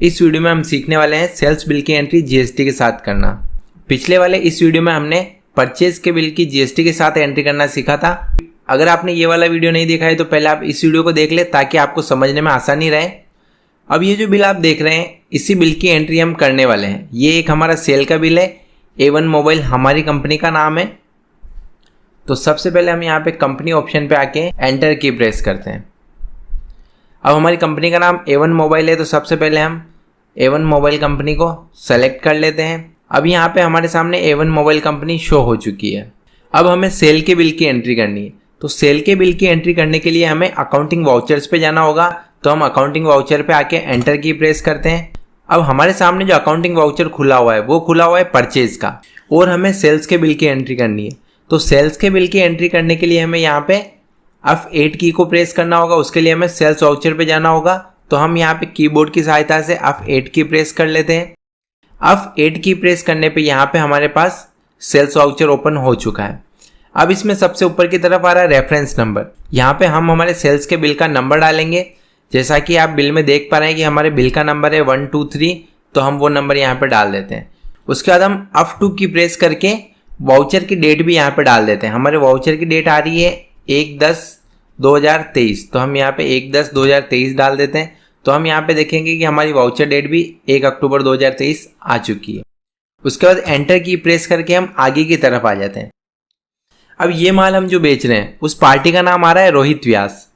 इस वीडियो में हम सीखने वाले हैं सेल्स बिल की एंट्री जीएसटी के साथ करना। पिछले वाले इस वीडियो में हमने परचेज के बिल की जीएसटी के साथ एंट्री करना सीखा था। अगर आपने ये वाला वीडियो नहीं देखा है तो पहले आप इस वीडियो को देख ले ताकि आपको समझने में आसानी रहे। अब ये जो बिल आप देख रहे हैं इसी बिल की एंट्री हम करने वाले हैं। ये एक हमारा सेल का बिल है। A1 मोबाइल हमारी कंपनी का नाम है। तो सबसे पहले हम यहाँ पे कंपनी ऑप्शन पे आके एंटर की प्रेस करते हैं। अब हमारी कंपनी का नाम A1 मोबाइल है तो सबसे पहले हम A1 मोबाइल कंपनी को सेलेक्ट कर लेते हैं। अब यहाँ पे हमारे सामने A1 मोबाइल कंपनी शो हो चुकी है। अब हमें सेल के बिल की एंट्री करनी है। तो सेल के बिल की एंट्री करने के लिए हमें अकाउंटिंग वाउचर्स पे जाना होगा। तो हम अकाउंटिंग वाउचर पे आके एंटर की प्रेस करते हैं। अब हमारे सामने जो अकाउंटिंग वाउचर खुला हुआ है वो खुला हुआ है परचेज का, और हमें सेल्स के बिल की एंट्री करनी है। तो सेल्स के बिल की एंट्री करने के लिए हमें यहाँ पे F8 की को प्रेस करना होगा। उसके लिए हमें सेल्स वाउचर पे जाना होगा। तो हम यहाँ पे कीबोर्ड की सहायता से F8 की प्रेस कर लेते हैं। F8 की प्रेस करने पे यहाँ पे हमारे पास सेल्स वाउचर ओपन हो चुका है। अब इसमें सबसे ऊपर की तरफ आ रहा है रेफरेंस नंबर। यहाँ पे हम हमारे सेल्स के बिल का नंबर डालेंगे। जैसा कि आप बिल में देख पा रहे हैं कि हमारे बिल का नंबर है 123, तो हम वो नंबर यहाँ पे डाल देते हैं। उसके बाद हम F2 की प्रेस करके वाउचर की डेट भी यहाँ पे डाल देते हैं। हमारे वाउचर की डेट आ रही है 1/10/2023, तो हम यहाँ पे 1/10/2023 डाल देते हैं। तो हम यहाँ पे देखेंगे कि हमारी वाउचर डेट भी 1 अक्टूबर 2023 आ चुकी है। उसके बाद एंटर की प्रेस करके हम आगे की तरफ आ जाते हैं। अब ये माल हम जो बेच रहे हैं उस पार्टी का नाम आ रहा है रोहित व्यास।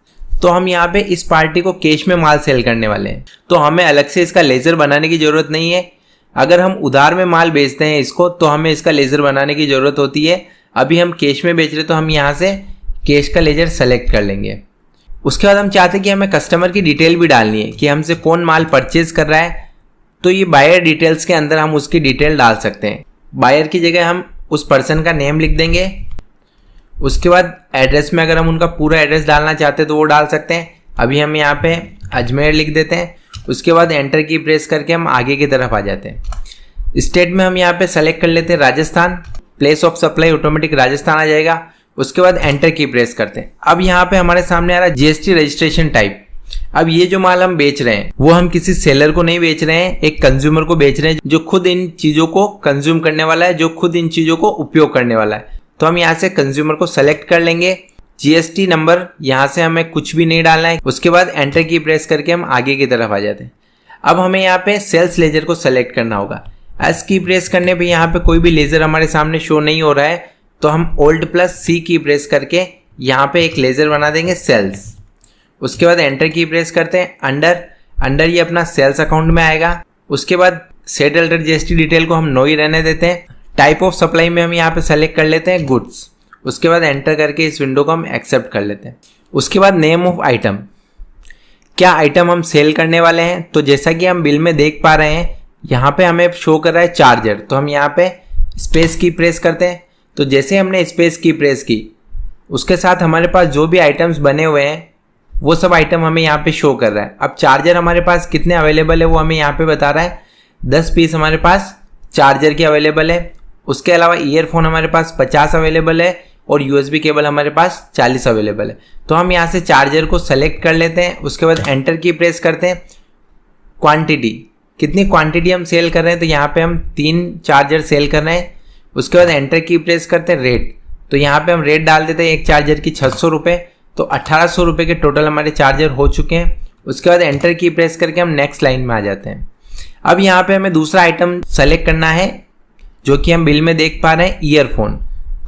तो हम यहाँ पे इस पार्टी को कैश में माल सेल करने वाले हैं। तो हमें अलग से इसका लेजर बनाने की जरूरत नहीं है। अगर हम उधार में माल बेचते हैं इसको तो हमें इसका लेजर बनाने की जरूरत होती है। अभी हम कैश में बेच रहे तो हम यहाँ से कैश का लेजर सेलेक्ट कर लेंगे। उसके बाद हम चाहते हैं कि हमें कस्टमर की डिटेल भी डालनी है कि हमसे कौन माल परचेज कर रहा है। तो ये बायर डिटेल्स के अंदर हम उसकी डिटेल डाल सकते हैं। बायर की जगह हम उस पर्सन का नेम लिख देंगे। उसके बाद एड्रेस में अगर हम उनका पूरा एड्रेस डालना चाहते हैं तो वो डाल सकते हैं। अभी हम यहाँ पे अजमेर लिख देते हैं। उसके बाद एंटर की प्रेस करके हम आगे की तरफ आ जाते हैं। स्टेट में हम यहाँ पे सेलेक्ट कर लेते हैं Rajasthan. Place of supply automatic Rajasthan आ जाएगा। उसके बाद एंटर की प्रेस करते हैं। अब यहाँ पे हमारे सामने आ रहा है जीएसटी रजिस्ट्रेशन टाइप। अब ये जो माल हम बेच रहे हैं वो हम किसी सेलर को नहीं बेच रहे हैं, एक कंज्यूमर को बेच रहे हैं जो खुद इन चीजों को कंज्यूम करने वाला है, जो खुद इन चीजों को उपयोग करने वाला है। तो हम यहाँ से कंज्यूमर को सेलेक्ट कर लेंगे। जीएसटी नंबर यहाँ से हमें कुछ भी नहीं डालना है। उसके बाद एंटर की प्रेस करके हम आगे की तरफ आ जाते हैं। अब हमें यहाँ पे सेल्स लेजर को सेलेक्ट करना होगा। एस की प्रेस करने पे यहाँ पे कोई भी लेजर हमारे सामने शो नहीं हो रहा है। तो हम Alt+C की प्रेस करके यहाँ पे एक लेजर बना देंगे सेल्स। उसके बाद एंटर की प्रेस करते हैं। अंडर ये अपना सेल्स अकाउंट में आएगा। उसके बाद सेट अल्टर जीएसटी डिटेल को हम नो ही रहने देते हैं। टाइप ऑफ सप्लाई में हम यहाँ पे सेलेक्ट कर लेते हैं गुड्स। उसके बाद एंटर करके इस विंडो को हम एक्सेप्ट कर लेते हैं। उसके बाद नेम ऑफ आइटम, क्या आइटम हम सेल करने वाले हैं। तो जैसा कि हम बिल में देख पा रहे हैं यहाँ पे हमें शो कर रहा है चार्जर। तो हम यहाँ पे स्पेस की प्रेस करते हैं। तो जैसे हमने स्पेस की प्रेस की उसके साथ हमारे पास जो भी आइटम्स बने हुए हैं वो सब आइटम हमें यहाँ पे शो कर रहा है। अब चार्जर हमारे पास कितने अवेलेबल है वो हमें यहाँ पे बता रहा है। 10 पीस हमारे पास चार्जर की अवेलेबल है। उसके अलावा ईयरफोन हमारे पास 50 अवेलेबल है और यूएसबी केबल हमारे पास 40 अवेलेबल है। तो हम यहाँ से चार्जर को सेलेक्ट कर लेते हैं। उसके बाद एंटर की प्रेस करते हैं। क्वांटिटी, कितनी क्वांटिटी हम सेल कर रहे हैं तो यहाँ पे हम 3 चार्जर सेल कर रहे हैं। उसके बाद एंटर की प्रेस करते हैं। रेट, तो यहाँ पे हम रेट डाल देते हैं एक चार्जर की 600 रुपये। तो 1800 रुपये के टोटल हमारे चार्जर हो चुके हैं। उसके बाद एंटर की प्रेस करके हम नेक्स्ट लाइन में आ जाते हैं। अब यहाँ पे हमें दूसरा आइटम सेलेक्ट करना है जो कि हम बिल में देख पा रहे हैं ईयरफोन।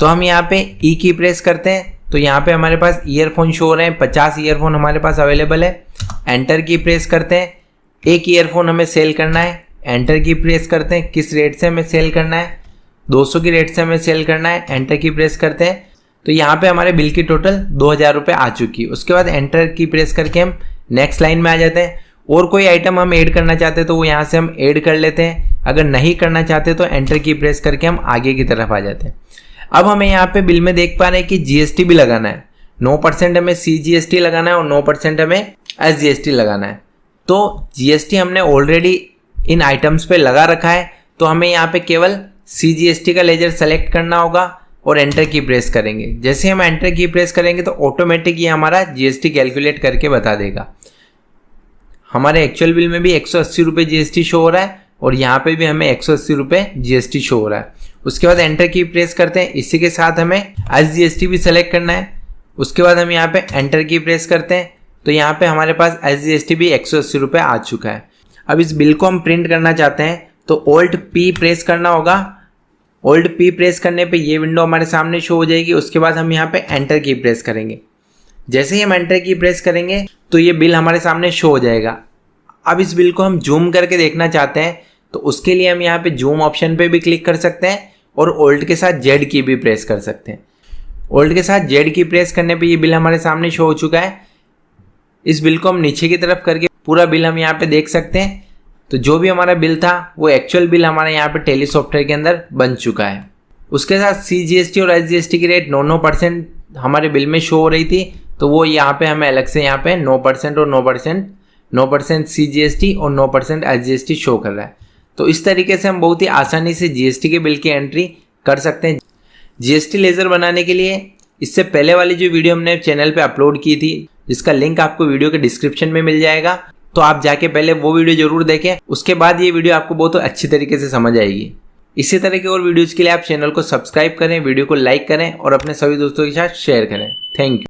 तो हम यहाँ पे ई की प्रेस करते हैं। तो यहाँ पे हमारे पास ईयरफोन शो हो रहे हैं, 50 ईयरफोन हमारे पास अवेलेबल है। एंटर की प्रेस करते हैं। एक ईयरफोन हमें सेल करना है। एंटर की प्रेस करते हैं। किस रेट से हमें सेल करना है, 200 की रेट से हमें सेल करना है। एंटर की प्रेस करते हैं। तो यहाँ पे हमारे बिल की टोटल 2000 रुपये आ चुकी है। उसके बाद एंटर की प्रेस करके हम नेक्स्ट लाइन में आ जाते हैं। और कोई आइटम हम ऐड करना चाहते हैं तो वो यहाँ से हम ऐड कर लेते हैं। अगर नहीं करना चाहते तो एंटर की प्रेस करके हम आगे की तरफ आ जाते हैं। अब हमें यहाँ पे बिल में देख पा रहे हैं कि जीएसटी भी लगाना है। 9% हमें CGST लगाना है और 9% हमें SGST लगाना है। तो जीएसटी हमने ऑलरेडी इन आइटम्स पे लगा रखा है। तो हमें यहाँ पे केवल CGST का लेजर सेलेक्ट करना होगा और एंटर की प्रेस करेंगे। जैसे हम एंटर की प्रेस करेंगे तो ऑटोमेटिक ये हमारा जीएसटी कैलकुलेट करके बता देगा। हमारे एक्चुअल बिल में भी 180 रुपये GST शो हो रहा है और यहाँ पे भी हमें 180 रुपये GST शो हो रहा है। उसके बाद एंटर की प्रेस करते हैं। इसी के साथ हमें SGST भी सेलेक्ट करना है। उसके बाद हम यहाँ पे एंटर की प्रेस करते हैं तो यहाँ पे हमारे पास SGST भी 180 रुपये आ चुका है। अब इस बिल को हम प्रिंट करना चाहते हैं तो Alt P प्रेस करना होगा। Alt P प्रेस करने पे ये विंडो हमारे सामने शो हो जाएगी। उसके बाद हम यहाँ पे एंटर की प्रेस करेंगे। जैसे ही हम एंटर की प्रेस करेंगे तो ये बिल हमारे सामने शो हो जाएगा। अब इस बिल को हम जूम करके देखना चाहते हैं तो उसके लिए हम यहाँ पे जूम ऑप्शन पे भी क्लिक कर सकते हैं और Alt के साथ Z की भी प्रेस कर सकते हैं। Alt के साथ Z की प्रेस करने पे ये बिल हमारे सामने शो हो चुका है। इस बिल को हम नीचे की तरफ करके पूरा बिल हम यहाँ पे देख सकते हैं। तो जो भी हमारा बिल था वो एक्चुअल बिल हमारे यहाँ पे टैली सॉफ्टवेयर के अंदर बन चुका है। उसके साथ CGST और SGST की रेट 9% हमारे बिल में शो हो रही थी, तो वो यहाँ पे हमें अलग से यहाँ पे 9% और 9% CGST और 9% SGST शो कर रहा है। तो इस तरीके से हम बहुत ही आसानी से GST के बिल की एंट्री कर सकते हैं। GST लेजर बनाने के लिए इससे पहले वाली जो वीडियो हमने चैनल पे अपलोड की थी, जिसका लिंक आपको वीडियो के डिस्क्रिप्शन में मिल जाएगा, तो आप जाके पहले वो वीडियो जरूर देखें। उसके बाद ये वीडियो आपको बहुत अच्छी तरीके से समझ आएगी। इसी तरह के और वीडियोज़ के लिए आप चैनल को सब्सक्राइब करें, वीडियो को लाइक करें और अपने सभी दोस्तों के साथ शेयर करें। Thank you.